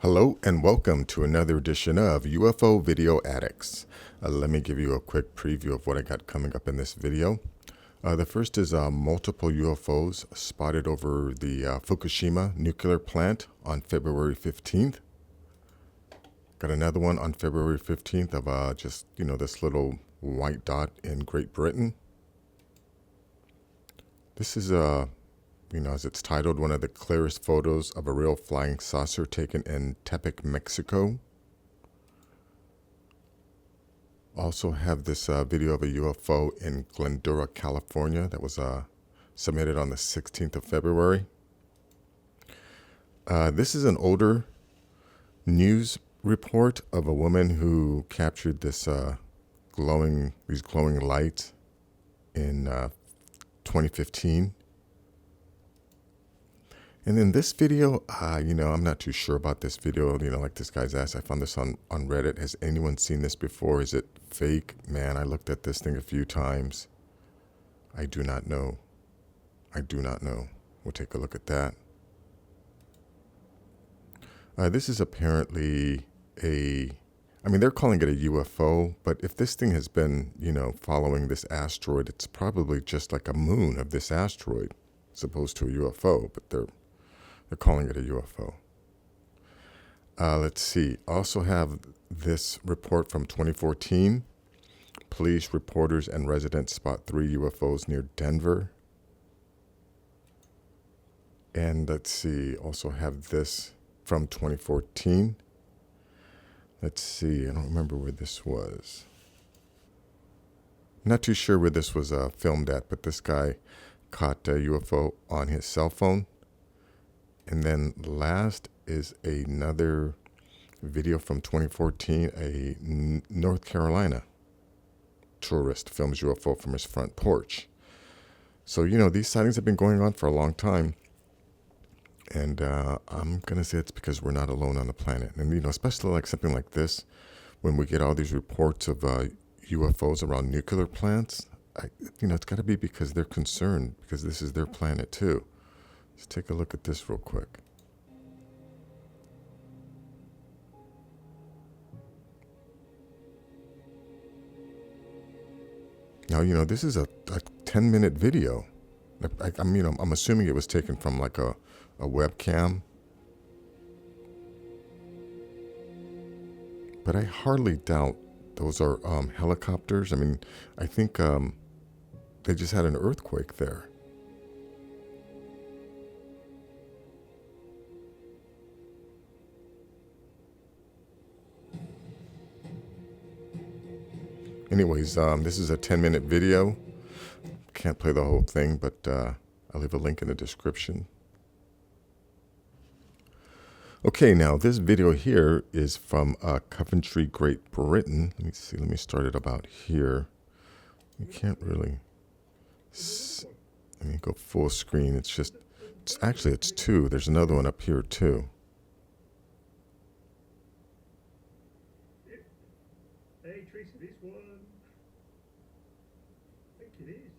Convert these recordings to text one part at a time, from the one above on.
Hello and welcome to another edition of UFO Video Addicts. Let me give you a quick preview of what I got coming up in this video. The first is multiple UFOs spotted over the Fukushima nuclear plant on February 15th. Got another one on February 15th of this little white dot in Great Britain. This is as it's titled, one of the clearest photos of a real flying saucer taken in Tepic, Mexico. Also have this video of a UFO in Glendora, California that was submitted on the 16th of February. This is an older news report of a woman who captured this glowing lights in 2015. And then this video, I'm not too sure about this video. Like this guy's asked, I found this on Reddit. Has anyone seen this before? Is it fake? Man, I looked at this thing a few times. I do not know. We'll take a look at that. This is apparently they're calling it a UFO, but if this thing has been, following this asteroid, it's probably just like a moon of this asteroid, as opposed to a UFO, but they're calling it a UFO. Let's see. Also have this report from 2014. Police, reporters, and residents spot 3 UFOs near Denver. And let's see. Also have this from 2014. Let's see. I don't remember where this was. Not too sure where this was filmed at, but this guy caught a UFO on his cell phone. And then last is another video from 2014. A North Carolina tourist films UFO from his front porch. So, these sightings have been going on for a long time. And I'm going to say it's because we're not alone on the planet. And, especially like something like this, when we get all these reports of UFOs around nuclear plants, it's got to be because they're concerned, because this is their planet too. Let's take a look at this real quick. Now, this is a 10-minute video. I'm assuming it was taken from like a webcam. But I hardly doubt those are helicopters. I think they just had an earthquake there. Anyways, this is a 10-minute video. Can't play the whole thing, but I'll leave a link in the description. Okay, now this video here is from Coventry, Great Britain. Let me see. Let me start it about here. You can't really. Let me go full screen. It's 2. There's another one up here too. Hey, Tracy, this one. I think it is.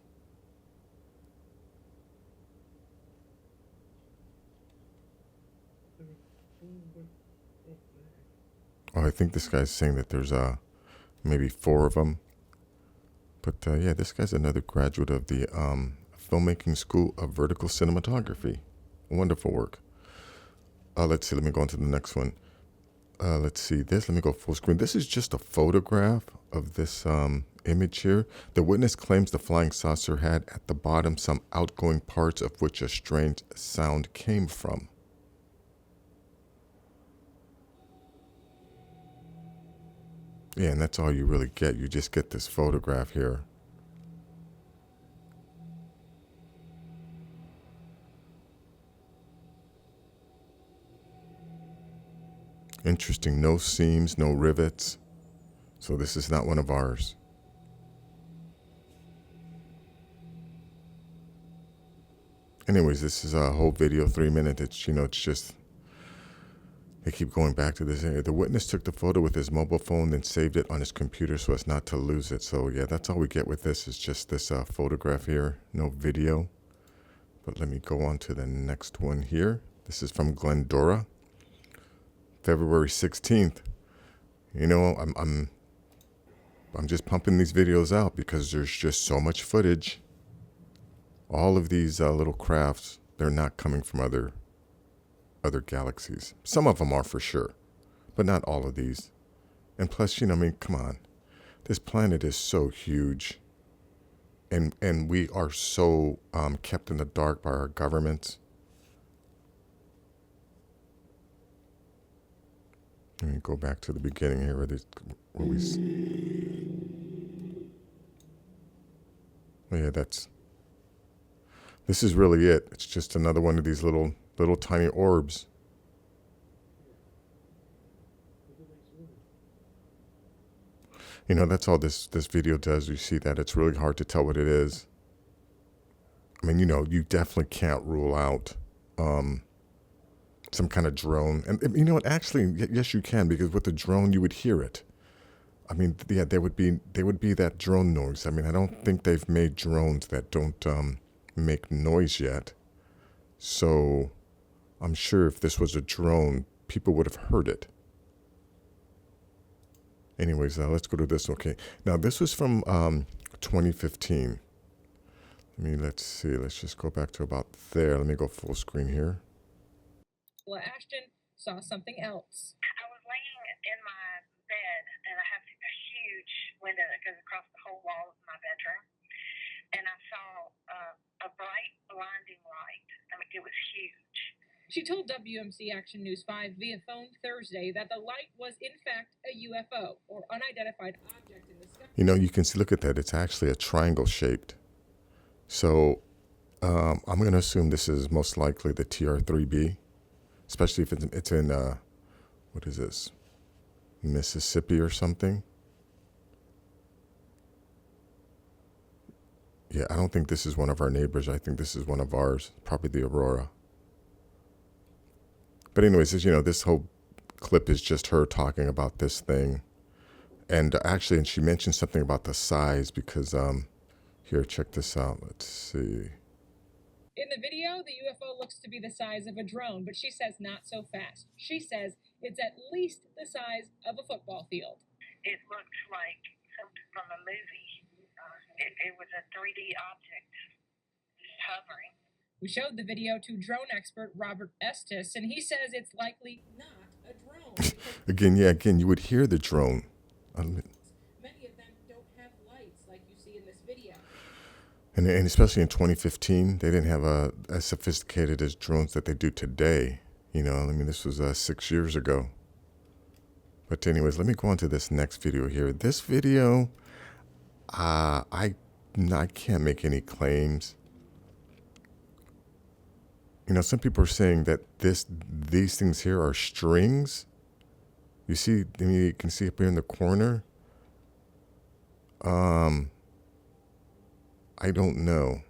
Oh, I think this guy's saying that there's maybe 4 of them. But yeah, this guy's another graduate of the Filmmaking School of Vertical Cinematography. Wonderful work. Let's see. Let me go on to the next one. Let's see this. Let me go full screen. This is just a photograph of this image here. The witness claims the flying saucer had at the bottom some outgoing parts of which a strange sound came from. Yeah, and that's all you really get. You just get this photograph here. Interesting. No seams, no rivets. So this is not one of ours. Anyways, this is a whole video, 3 minutes. It's just, they keep going back to this area. The witness took the photo with his mobile phone, then saved it on his computer so as not to lose it. So yeah, that's all we get with this, is just this photograph here, no video. But let me go on to the next one here. This is from Glendora. February 16th. You know, I'm just pumping these videos out because there's just so much footage. All of these little crafts, they're not coming from other galaxies. Some of them are for sure, but not all of these. And plus, you know, I mean, come on. This planet is so huge. And we are so kept in the dark by our governments. Let me go back to the beginning here where we oh, yeah, this is really it. It's just another one of these little tiny orbs. You know, that's all this video does. You see that it's really hard to tell what it is. I mean, you know, you definitely can't rule out some kind of drone. And you know what? Actually, yes, you can, because with the drone, you would hear it. I mean, yeah, there would be that drone noise. I mean, I don't think they've made drones that don't make noise yet. So I'm sure if this was a drone, people would have heard it. Anyways, let's go to this. Okay, now this was from 2015. Let's see. Let's just go back to about there. Let me go full screen here. Well, Ashton saw something else. I was laying in my bed, and I have a huge window that goes across the whole wall of my bedroom, and I saw a bright, blinding light. I mean, it was huge. She told WMC Action News 5 via phone Thursday that the light was in fact a UFO, or unidentified object in the sky. You know, you can see, look at that. It's actually a triangle shaped. So I'm going to assume this is most likely the TR-3B, especially if it's in, what is this, Mississippi or something. Yeah, I don't think this is one of our neighbors. I think this is one of ours, probably the Aurora. But anyways, you know, this whole clip is just her talking about this thing. And actually, and she mentioned something about the size because, here, check this out. Let's see. In the video, the UFO looks to be the size of a drone, but she says not so fast. She says it's at least the size of a football field. It looked like something from a movie. It was a 3D object just hovering. We showed the video to drone expert Robert Estes, and he says it's likely not a drone. Again, you would hear the drone. Many of them don't have lights like you see in this video. And especially in 2015, they didn't have as sophisticated as drones that they do today. You know, I mean, this was 6 years ago. But anyways, let me go on to this next video here. This video, I can't make any claims. You know, some people are saying that these things here are strings. You see, I mean, you can see up here in the corner. I don't know.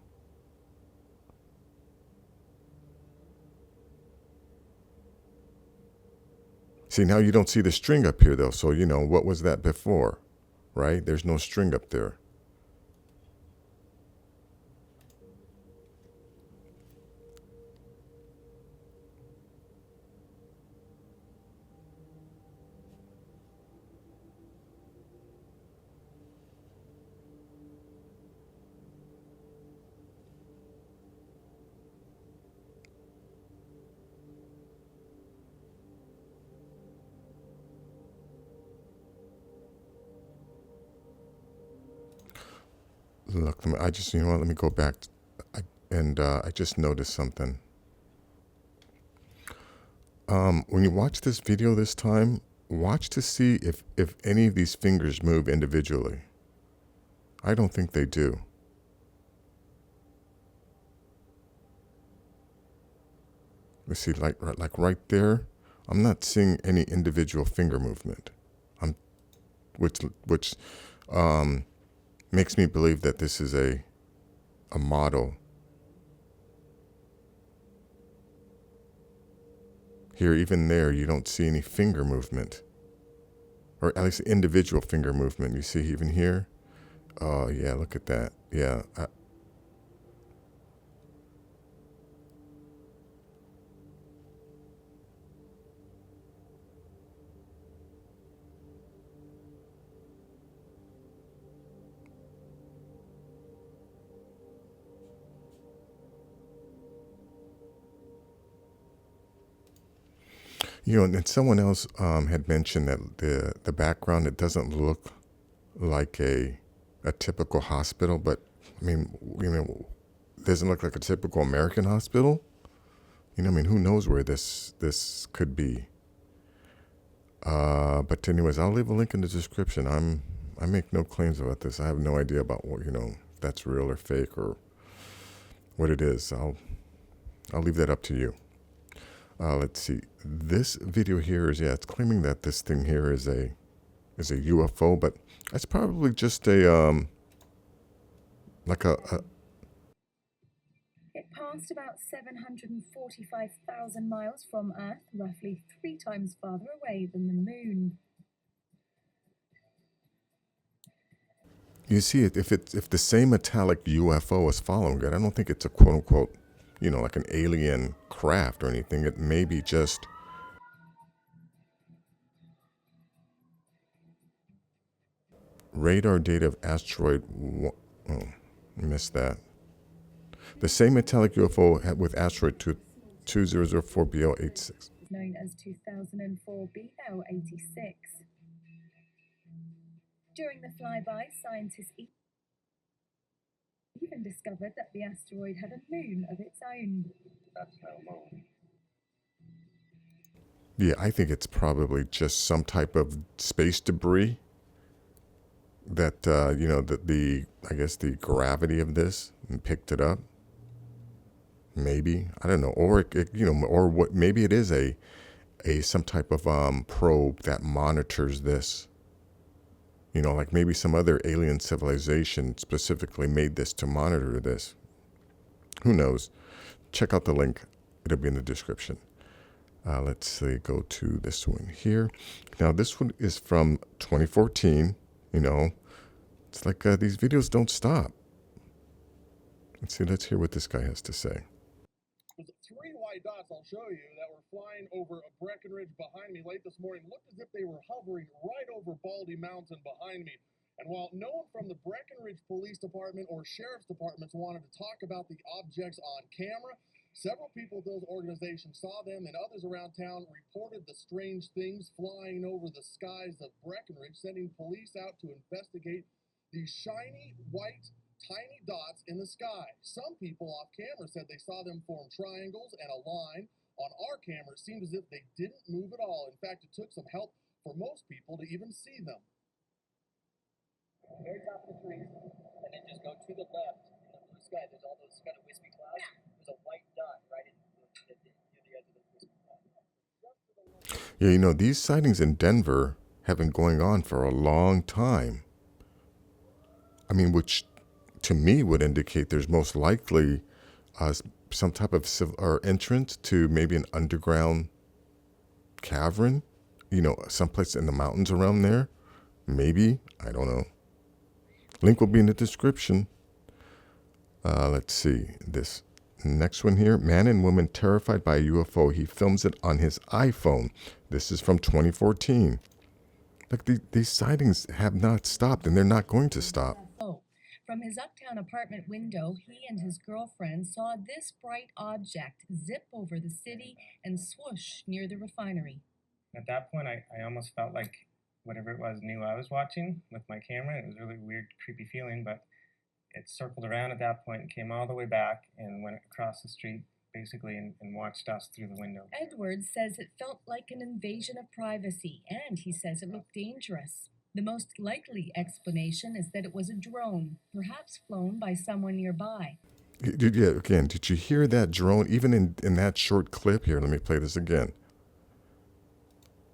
See, now you don't see the string up here though. So, you know, what was that before, right? There's no string up there. Look, I just, you know what, let me go back. I just noticed something. When you watch this video this time, watch to see if any of these fingers move individually. I don't think they do. Let's see, like right there, I'm not seeing any individual finger movement. Which makes me believe that this is a model. Here, even there, you don't see any finger movement. Or at least individual finger movement. You see even here? Oh, yeah, look at that. Yeah. You know, and someone else had mentioned that the background, it doesn't look like a typical hospital, but I mean, it doesn't look like a typical American hospital. You know, I mean, who knows where this could be? But anyways, I'll leave a link in the description. I make no claims about this. I have no idea about what, you know, if that's real or fake or what it is. I'll leave that up to you. Let's see. This video here is, yeah, it's claiming that this thing here is a UFO, but that's probably just a like a It passed about 745,000 miles from Earth, roughly 3 times farther away than the Moon. You see, if the same metallic UFO is following it, I don't think it's a quote unquote, you know, like an alien craft or anything. It may be just radar data of asteroid. Oh, missed that. The same metallic UFO with asteroid 2004 BL86. Known as 2004 BL86. During the flyby, scientists even discovered that the asteroid had a moon of its own. That's no moon. Yeah, I think it's probably just some type of space debris that, you know, I guess the gravity of this picked it up. Maybe, I don't know, or you know, or what? Maybe it is some type of probe that monitors this. You know, like maybe some other alien civilization specifically made this to monitor this. Who knows? Check out the link; it'll be in the description. Let's see, go to this one here. Now, this one is from 2014. You know, it's like these videos don't stop. Let's see. Let's hear what this guy has to say. There's 3 white dots I'll show you that were flying over a Breckenridge behind me late this morning. Looked as if they were hovering right over Baldy Mountain behind me. And while no one from the Breckenridge Police Department or Sheriff's Departments wanted to talk about the objects on camera, several people at those organizations saw them, and others around town reported the strange things flying over the skies of Breckenridge, sending police out to investigate these shiny white tiny dots in the sky. Some people off camera said they saw them form triangles and a line. On our camera, it seemed as if they didn't move at all. In fact, it took some help for most people to even see them. Very top of the tree, and then just go to the left in the blue sky. There's all those kind of wispy clouds. There's a white dot right near the edge of the wispy cloud. Yeah, you know, these sightings in Denver have been going on for a long time. I mean, which to me would indicate there's most likely some type of entrance to maybe an underground cavern, you know, someplace in the mountains around there. Maybe, I don't know. Link will be in the description. Let's see this next one here. Man and woman terrified by a UFO. He films it on his iPhone. This is from 2014. Like these sightings have not stopped, and they're not going to stop. From his uptown apartment window, he and his girlfriend saw this bright object zip over the city and swoosh near the refinery. At that point, I almost felt like whatever it was knew I was watching with my camera. It was a really weird, creepy feeling, but it circled around at that point and came all the way back and went across the street, basically, and watched us through the window. Edwards says it felt like an invasion of privacy, and he says it looked dangerous. The most likely explanation is that it was a drone, perhaps flown by someone nearby. Yeah, again, did you hear that drone? Even in that short clip here, let me play this again.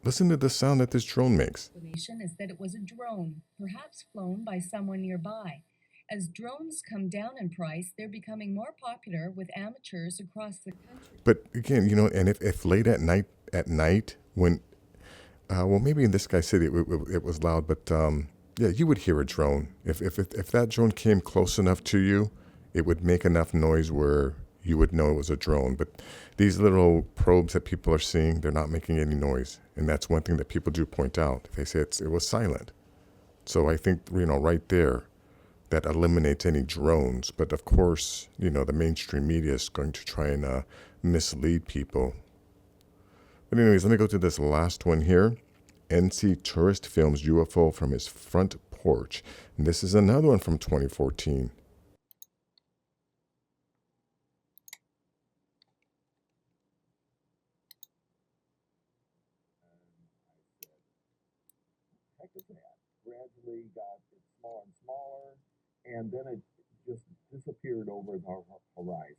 Listen to the sound that this drone makes. The explanation is that it was a drone, perhaps flown by someone nearby. As drones come down in price, they're becoming more popular with amateurs across the country. But again, you know, and if late at night when well, maybe in this guy's city it was loud, but yeah, you would hear a drone. If that drone came close enough to you, it would make enough noise where you would know it was a drone. But these little probes that people are seeing, they're not making any noise, and that's one thing that people do point out. They say it was silent. So I think, you know, right there, that eliminates any drones. But of course, you know, the mainstream media is going to try and mislead people But anyways, let me go to this last one here. NC tourist films UFO from his front porch. And this is another one from 2014. Heck is that? Gradually got it smaller and smaller, and then it just disappeared over the horizon.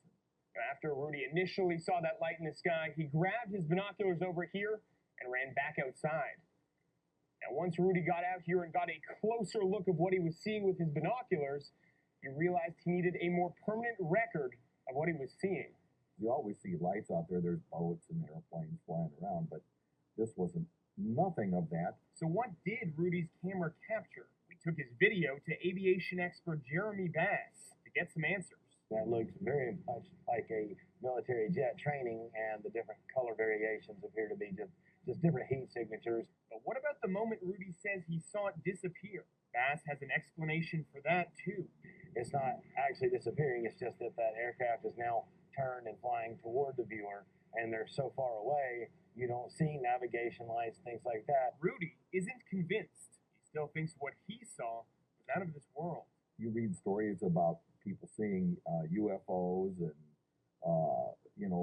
After Rudy initially saw that light in the sky, he grabbed his binoculars over here and ran back outside. Now, once Rudy got out here and got a closer look of what he was seeing with his binoculars, he realized he needed a more permanent record of what he was seeing. You always see lights out there. There's boats and airplanes flying around, but this wasn't nothing of that. So what did Rudy's camera capture? We took his video to aviation expert Jeremy Bass to get some answers. That looks very much like a military jet training, and the different color variations appear to be just different heat signatures. But what about the moment Rudy says he saw it disappear? Bass has an explanation for that too. It's not actually disappearing, it's just that that aircraft is now turned and flying toward the viewer, and they're so far away, you don't see navigation lights, things like that. Rudy isn't convinced. He still thinks what he saw was out of this world. You read stories about people seeing UFOs and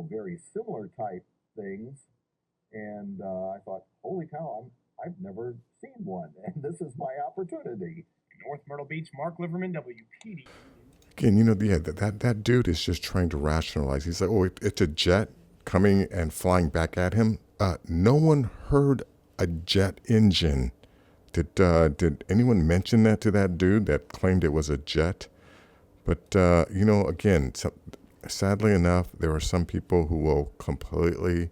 very similar type things, and I thought, holy cow, I've never seen one, and this is my opportunity. In North Myrtle Beach, Mark Liverman, WPD. Again, yeah, that dude is just trying to rationalize. He's like, oh, it's a jet coming and flying back at him. No one heard a jet engine. Did anyone mention that to that dude that claimed it was a jet? But, again, sadly enough, there are some people who will completely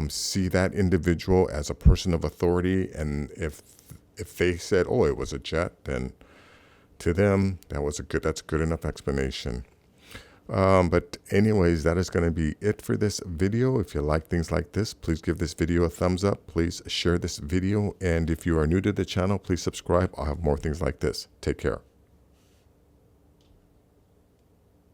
see that individual as a person of authority. And if they said, oh, it was a jet, then to them, that's a good enough explanation. But anyways, that is going to be it for this video. If you like things like this, please give this video a thumbs up. Please share this video. And if you are new to the channel, please subscribe. I'll have more things like this. Take care.